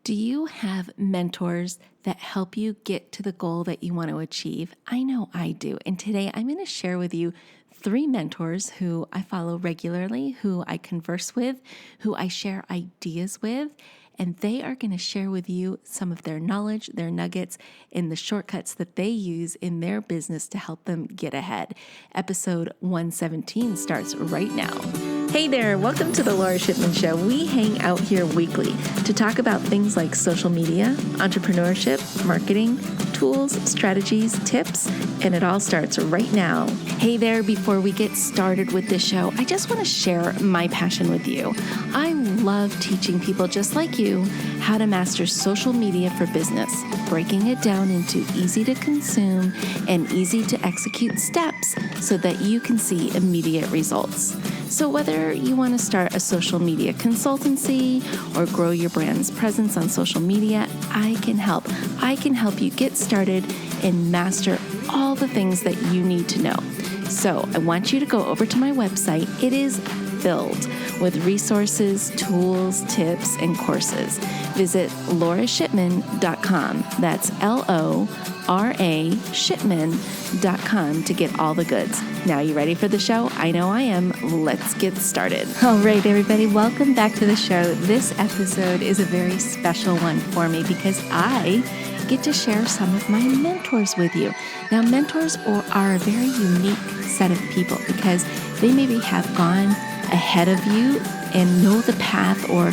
Do you have mentors that help you get to the goal that you want to achieve? I know I do. And today I'm going to share with you 3 mentors who I follow regularly, who I converse with, who I share ideas with, and they are going to share with you some of their knowledge, their nuggets, and the shortcuts that they use in their business to help them get ahead. Episode 117 starts right now. Hey there, welcome to the Lora Shipman Show. We hang out here weekly to talk about things like social media, entrepreneurship, marketing, tools, strategies, tips, and it all starts right now. Hey there, before we get started with the show, I just want to share my passion with you. I love teaching people just like you how to master social media for business, breaking it down into easy to consume and easy to execute steps so that you can see immediate results. So whether you want to start a social media consultancy or grow your brand's presence on social media, I can help. I can help you get started and master all the things that you need to know. So I want you to go over to my website. It is filled with resources, tools, tips, and courses. Visit lorashipman.com. That's LORA shipman.com to get all the goods. Now, you ready for the show? I know I am. Let's get started. All right, everybody, welcome back to the show. This episode is a very special one for me because I get to share some of my mentors with you. Now, mentors are a very unique set of people because they maybe have gone ahead of you and know the path or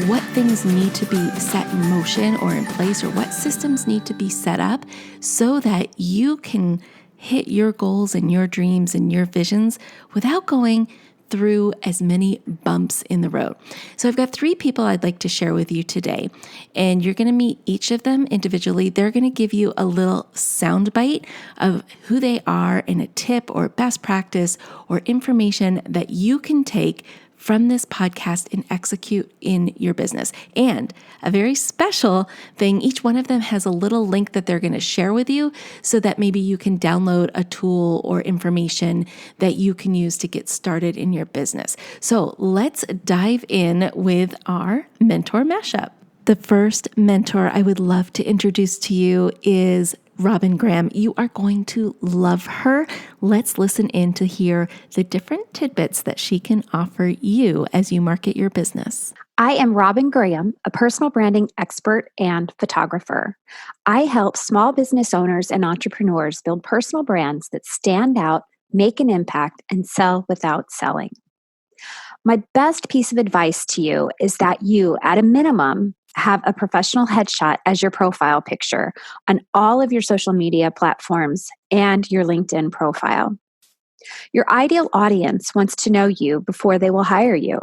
what things need to be set in motion or in place or what systems need to be set up so that you can hit your goals and your dreams and your visions without going through as many bumps in the road. So I've got 3 people I'd like to share with you today, and you're going to meet each of them individually. They're going to give you a little soundbite of who they are and a tip or best practice or information that you can take from this podcast and execute in your business. And a very special thing, each one of them has a little link that they're going to share with you so that maybe you can download a tool or information that you can use to get started in your business. So let's dive in with our mentor mashup. The first mentor I would love to introduce to you is Robyn Graham. You are going to love her. Let's listen in to hear the different tidbits that she can offer you as you market your business. I am Robyn Graham, a personal branding expert and photographer. I help small business owners and entrepreneurs build personal brands that stand out, make an impact, and sell without selling. My best piece of advice to you is that you, at a minimum, have a professional headshot as your profile picture on all of your social media platforms and your LinkedIn profile. Your ideal audience wants to know you before they will hire you.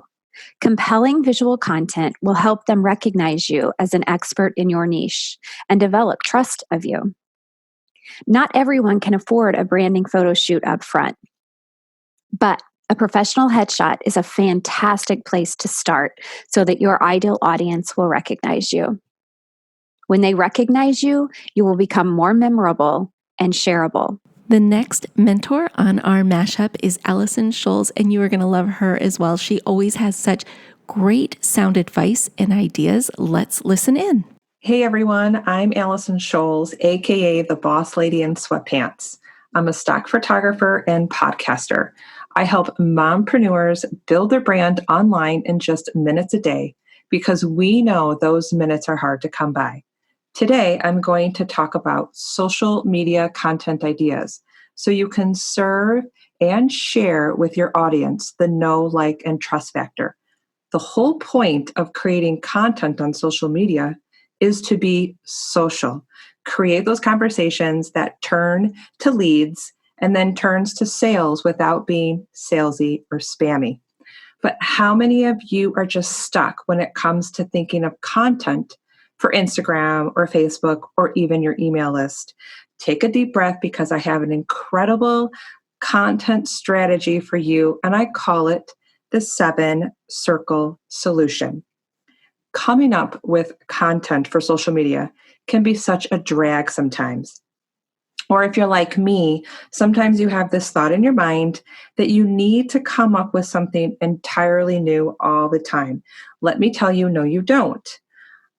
Compelling visual content will help them recognize you as an expert in your niche and develop trust of you. Not everyone can afford a branding photo shoot up front, but a professional headshot is a fantastic place to start so that your ideal audience will recognize you. When they recognize you, you will become more memorable and shareable. The next mentor on our mashup is Allison Scholes, and you are going to love her as well. She always has such great sound advice and ideas. Let's listen in. Hey everyone, I'm Allison Scholes, aka the Boss Lady in Sweatpants. I'm a stock photographer and podcaster. I help mompreneurs build their brand online in just minutes a day because we know those minutes are hard to come by. Today, I'm going to talk about social media content ideas so you can serve and share with your audience the know, like, and trust factor. The whole point of creating content on social media is to be social. Create those conversations that turn to leads and then turns to sales without being salesy or spammy. But how many of you are just stuck when it comes to thinking of content for Instagram or Facebook or even your email list? Take a deep breath because I have an incredible content strategy for you, and I call it the 7-circle solution. Coming up with content for social media can be such a drag sometimes. Or if you're like me, sometimes you have this thought in your mind that you need to come up with something entirely new all the time. Let me tell you, no, you don't.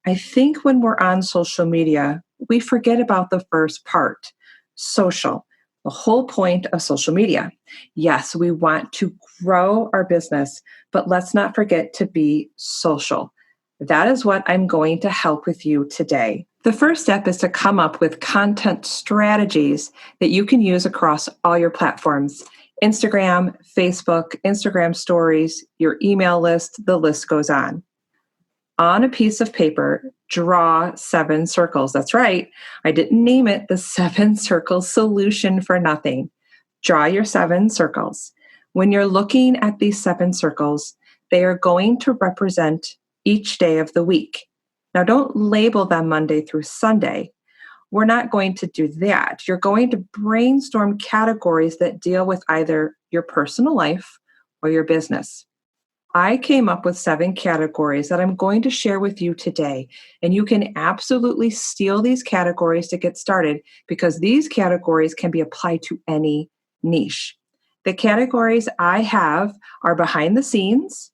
I think when we're on social media, we forget about the first part, social, the whole point of social media. Yes, we want to grow our business, but let's not forget to be social. That is what I'm going to help with you today. The first step is to come up with content strategies that you can use across all your platforms. Instagram, Facebook, Instagram stories, your email list, the list goes on. On a piece of paper, draw 7 circles. That's right. I didn't name it the 7 circle solution for nothing. Draw your 7 circles. When you're looking at these 7 circles, they are going to represent each day of the week. Now, don't label them Monday through Sunday. We're not going to do that. You're going to brainstorm categories that deal with either your personal life or your business. I came up with 7 categories that I'm going to share with you today, and you can absolutely steal these categories to get started because these categories can be applied to any niche. The categories I have are behind the scenes,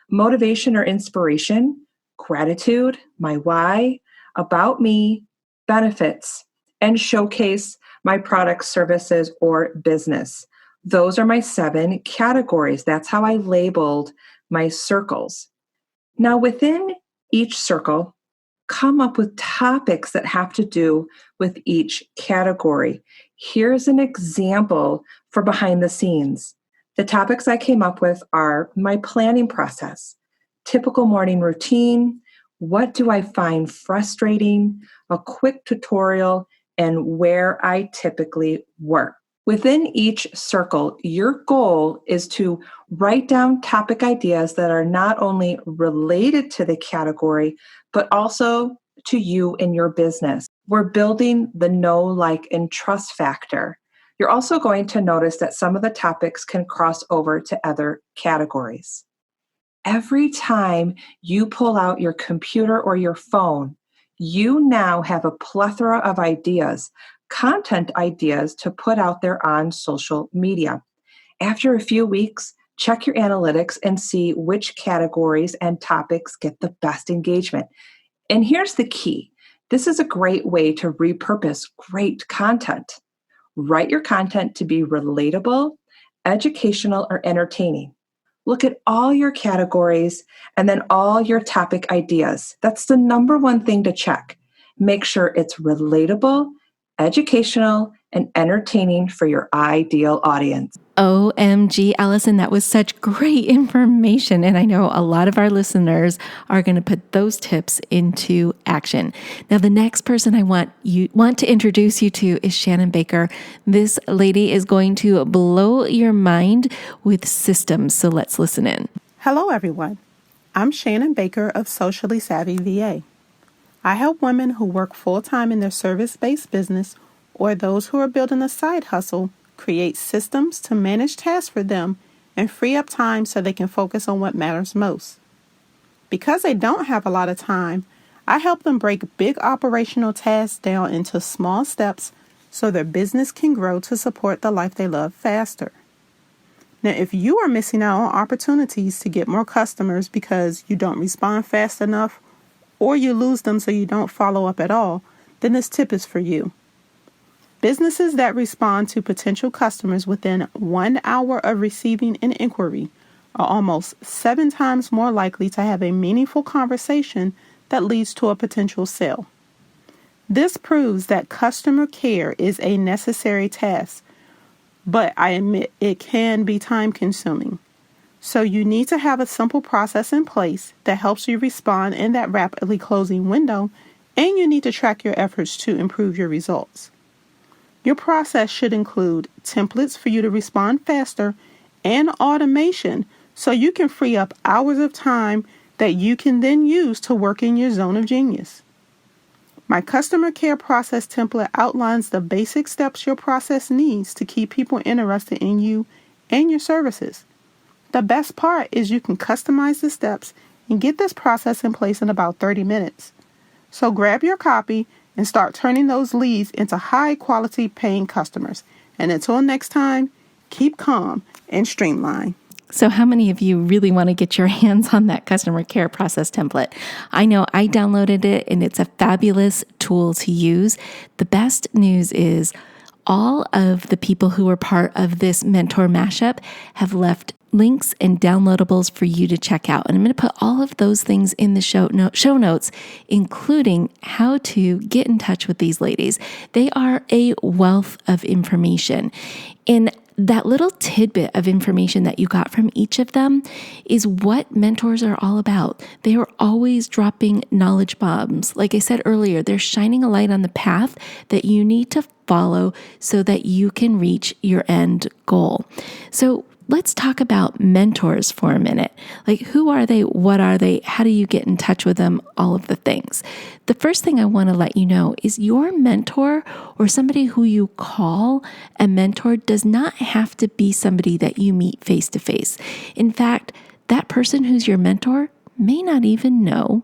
motivation or inspiration, gratitude, my why, about me, benefits, and showcase my products, services, or business. Those are my 7 categories. That's how I labeled my circles. Now, within each circle, come up with topics that have to do with each category. Here's an example for behind the scenes. The topics I came up with are my planning process, typical morning routine, what do I find frustrating, a quick tutorial, and where I typically work. Within each circle, your goal is to write down topic ideas that are not only related to the category, but also to you and your business. We're building the know, like, and trust factor. You're also going to notice that some of the topics can cross over to other categories. Every time you pull out your computer or your phone, you now have a plethora of ideas, content ideas to put out there on social media. After a few weeks, check your analytics and see which categories and topics get the best engagement. And here's the key. This is a great way to repurpose great content. Write your content to be relatable, educational, or entertaining. Look at all your categories and then all your topic ideas. That's the number one thing to check. Make sure it's relatable, educational, and entertaining for your ideal audience. OMG, Allison, that was such great information. And I know a lot of our listeners are going to put those tips into action. Now, the next person I want to introduce you to is Shannon Baker. This lady is going to blow your mind with systems. So let's listen in. Hello, everyone. I'm Shannon Baker of Socially Savvy VA. I help women who work full-time in their service-based business or those who are building a side hustle create systems to manage tasks for them and free up time so they can focus on what matters most. Because they don't have a lot of time, I help them break big operational tasks down into small steps so their business can grow to support the life they love faster. Now, if you are missing out on opportunities to get more customers because you don't respond fast enough or you lose them so you don't follow up at all, then this tip is for you. Businesses that respond to potential customers within 1 hour of receiving an inquiry are almost 7 times more likely to have a meaningful conversation that leads to a potential sale. This proves that customer care is a necessary task, but I admit it can be time-consuming. So you need to have a simple process in place that helps you respond in that rapidly closing window, and you need to track your efforts to improve your results. Your process should include templates for you to respond faster and automation so you can free up hours of time that you can then use to work in your zone of genius. My customer care process template outlines the basic steps your process needs to keep people interested in you and your services. The best part is you can customize the steps and get this process in place in about 30 minutes. So grab your copy and start turning those leads into high-quality paying customers. And until next time, keep calm and streamline. So how many of you really want to get your hands on that customer care process template? I know I downloaded it and it's a fabulous tool to use. The best news is all of the people who are part of this mentor mashup have left links and downloadables for you to check out. And I'm going to put all of those things in the show notes, including how to get in touch with these ladies. They are a wealth of information. And that little tidbit of information that you got from each of them is what mentors are all about. They are always dropping knowledge bombs. Like I said earlier, they're shining a light on the path that you need to follow so that you can reach your end goal. So let's talk about mentors for a minute. Like, who are they? What are they? How do you get in touch with them? All of the things. The first thing I want to let you know is your mentor or somebody who you call a mentor does not have to be somebody that you meet face to face. In fact, that person who's your mentor may not even know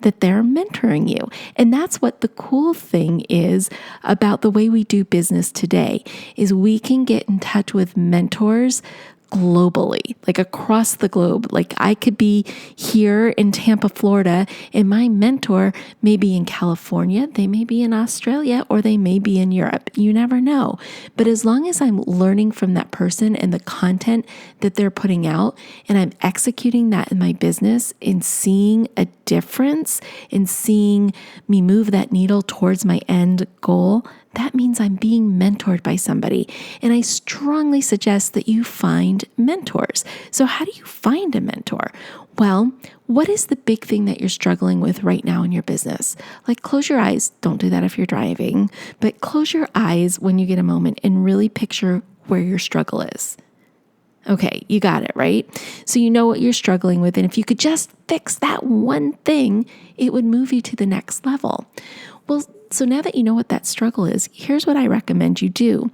that they're mentoring you. And that's what the cool thing is about the way we do business today, is we can get in touch with mentors globally, like across the globe. Like I could be here in Tampa, Florida, and my mentor may be in California, they may be in Australia, or they may be in Europe. You never know. But as long as I'm learning from that person and the content that they're putting out, and I'm executing that in my business and seeing a difference and seeing me move that needle towards my end goal, that means I'm being mentored by somebody. And I strongly suggest that you find mentors. So how do you find a mentor? Well, what is the big thing that you're struggling with right now in your business? Like, close your eyes. Don't do that if you're driving, but close your eyes when you get a moment and really picture where your struggle is. Okay, you got it, right? So you know what you're struggling with. And if you could just fix that one thing, it would move you to the next level. Well, so now that you know what that struggle is, here's what I recommend you do.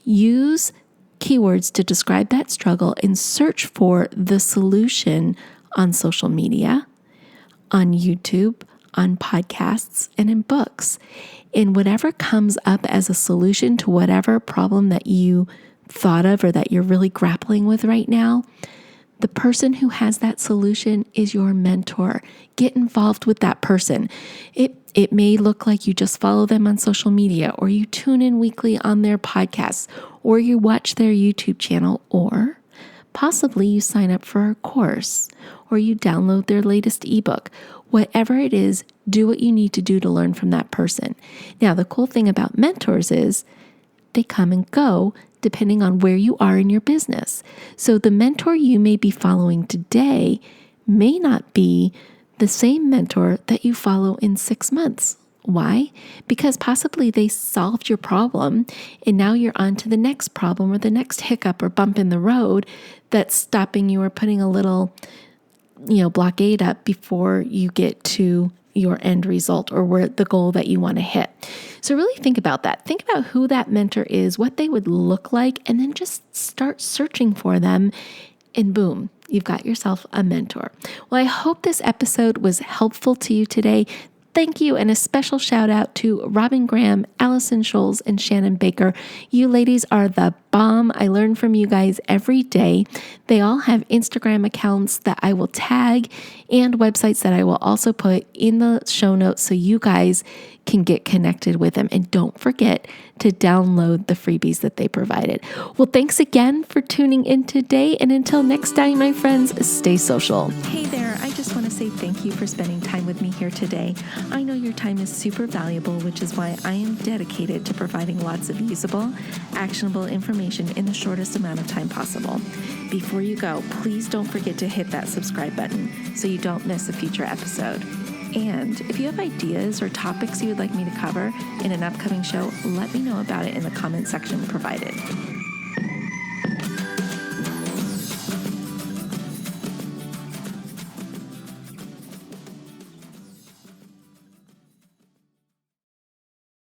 Use keywords to describe that struggle and search for the solution on social media, on YouTube, on podcasts, and in books. And whatever comes up as a solution to whatever problem that you thought of or that you're really grappling with right now, the person who has that solution is your mentor. Get involved with that person. It may look like you just follow them on social media, or you tune in weekly on their podcasts, or you watch their YouTube channel, or possibly you sign up for a course, or you download their latest ebook. Whatever it is, do what you need to do to learn from that person. Now, the cool thing about mentors is they come and go depending on where you are in your business. So the mentor you may be following today may not be the same mentor that you follow in 6 months. Why? Because possibly they solved your problem and now you're on to the next problem or the next hiccup or bump in the road that's stopping you or putting a little, blockade up before you get to your end result or where the goal that you want to hit. So really think about that. Think about who that mentor is, what they would look like, and then just start searching for them, and boom, you've got yourself a mentor. Well, I hope this episode was helpful to you today. Thank you, and a special shout out to Robyn Graham, Allison, Scholes, and Shannon Baker. You ladies are the bomb. I learn from you guys every day. They all have Instagram accounts that I will tag and websites that I will also put in the show notes so you guys can get connected with them. And don't forget to download the freebies that they provided. Well, thanks again for tuning in today. And until next time, my friends, stay social. Hey there. I just want to say thank you for spending time with me here today. I know your time is super valuable, which is why I am dedicated to providing lots of usable, actionable information in the shortest amount of time possible. Before you go, please don't forget to hit that subscribe button so you don't miss a future episode. And if you have ideas or topics you would like me to cover in an upcoming show, let me know about it in the comment section provided.